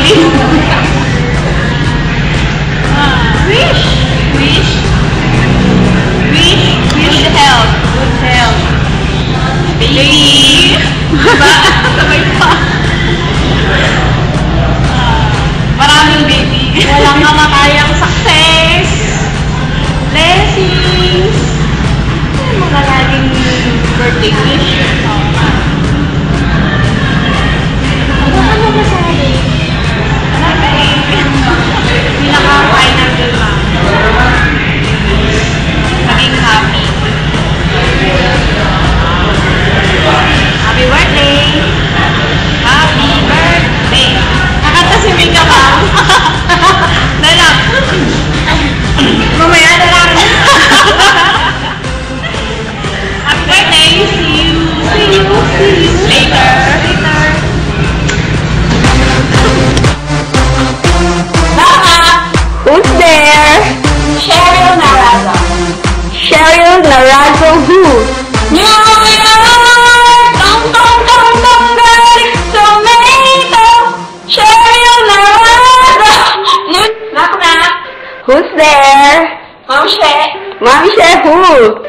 baby. Wish. Wish. Wish. Wish health. Good health. Baby. Diba? Sabay pa. Maraming baby. Walang namatayang success. Blessings. Mga laging birthday wish. Ano masabi? Hindi nakaka-final din ba? Maging happy. Happy birthday! Happy birthday! Nakanta si Mika ba? Nalang! Mamaya na lang! Happy birthday! See you! See you! See you later! Later! Who's there? Cheryl Narazo. Cheryl Narazo who? New York! Dong dong dong dong garlic tomato. Cheryl Narazo. Knock knock. Who's there? Mom She. Mommy said who?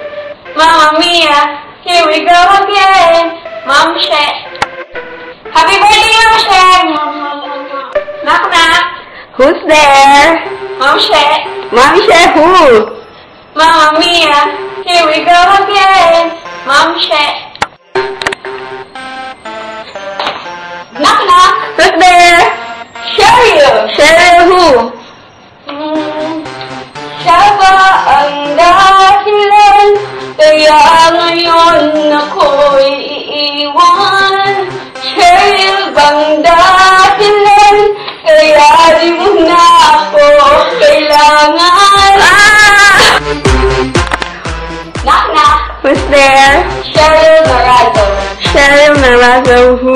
Mamma Mia. Here we go again. Mom She. Happy birthday, Mom She. Knock knock. Who's there? Mom She. Mommy said who? Mamma Mia. Here we go again. Mom She. Knock knock. Who's there? Cheryl. Cheryl who? Siya ba ang dahilan? Kaya ngayon ako'y iiwan. Cheryl bang dahilan? Kaya di mo na ako kailangan. Knock knock. Who's there? Cheryl Narazo. Cheryl Narazo who?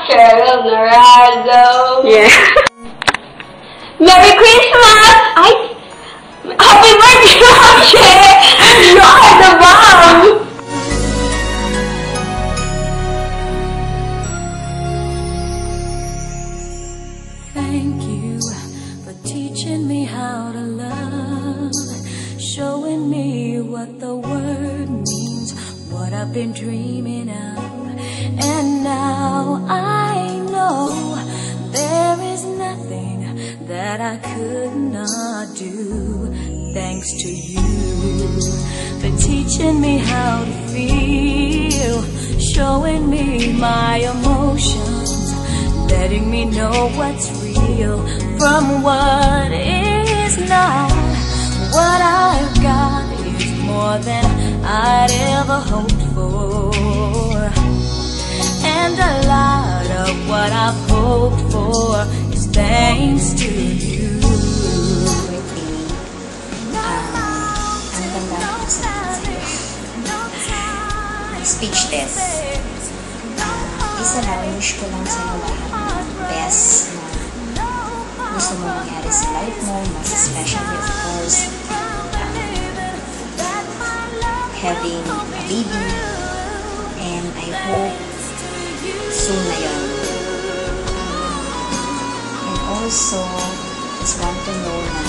Cheryl Narazo. Yeah. Merry Christmas! Happy birthday, Mom She! You are the bomb! Thank you for teaching me how to love, showing me what the word means, what I've been dreaming of. And now I know there is nothing that I could not do. Thanks to you for teaching me how to feel, showing me my emotions, letting me know what's real from what is not. What I've got is more than I'd ever hoped for, and a lot of what I've hoped for is thanks to you. Speechless. Isa lang, wish ko lang sa'yo lahat ng best na gusto mo mangyari sa life mo, mas especially of course having a baby, and I hope soon na yun. And also just want to know na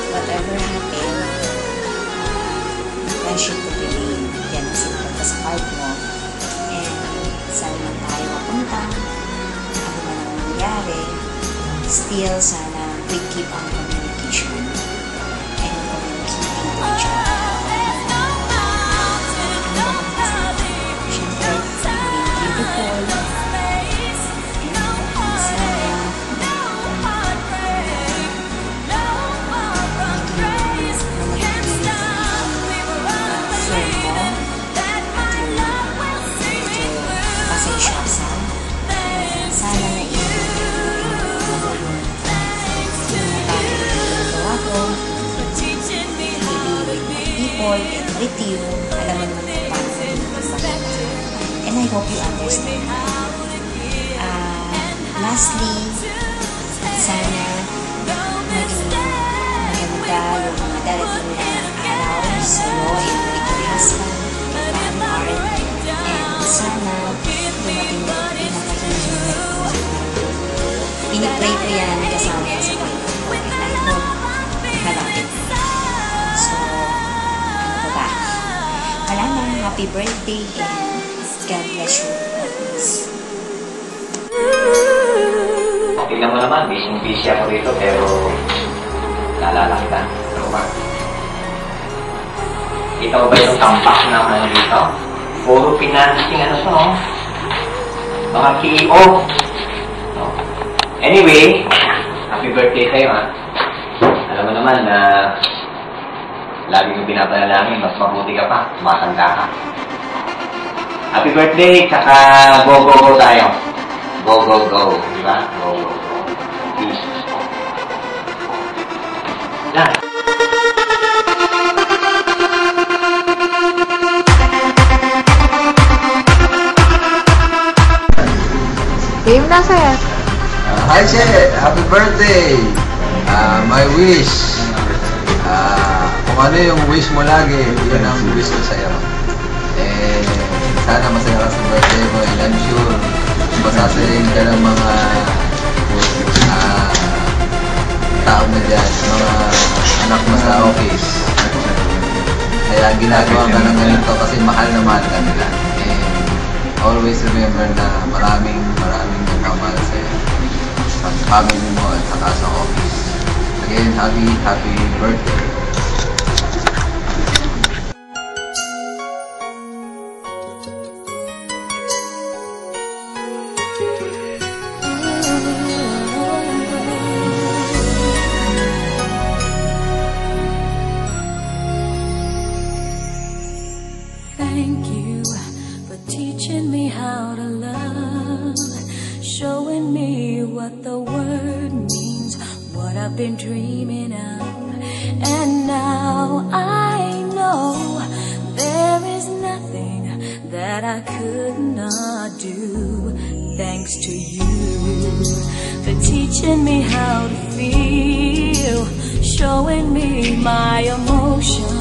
whatever happened, friendship will remain. Yan ang simple ka sa heart mo, and saan man tayo mapunta, ano man ang nangyari, still sana we keep on communication and communicating to each other. Siyempre, being beautiful, and sana and with you, alam mo naman kung paano magpapakita. And I hope you understand that. Lastly, sana maging maganda yung mga darating na araw sa'yo yan kasama sa Facebook. And I hope malapit na. So, ano ba? Wala na. Happy birthday and God bless you always. Tignan mo naman, busy ako rito, pero naalala kita. Ano ba? Kita mo ba yung tampak na ano dito? Puro financing, ano to, no? Mga CEO. No? Anyway, happy birthday sa'yo, ha? Alam mo naman na lagi yung pinapanalangin, mas mabuti ka pa, matanda ka. Happy birthday, tsaka go, go, go tayo. Go, go, go. Diba? Go, go, go. Peace. Yan. Game na, sir. Hi, Che! Happy birthday! My wish. Kung ano yung wish mo lagi, yun ang wish ko sa'yo. Eh, sana masaya ka sa birthday mo. And I'm sure, masasayin ka ng mga tao na dyan, mga anak mo sa office. Kaya ginagawa ka ng ganito kasi mahal na mahal ka nila. And always remember na maraming nagmamahal sa'yo. Sa family mo at saka sa office. Again, happy birthday. Thank you for teaching me how to love, showing me what the word means, what I've been dreaming of. And now I know there is nothing that I could not do. Thanks to you for teaching me how to feel, showing me my emotions.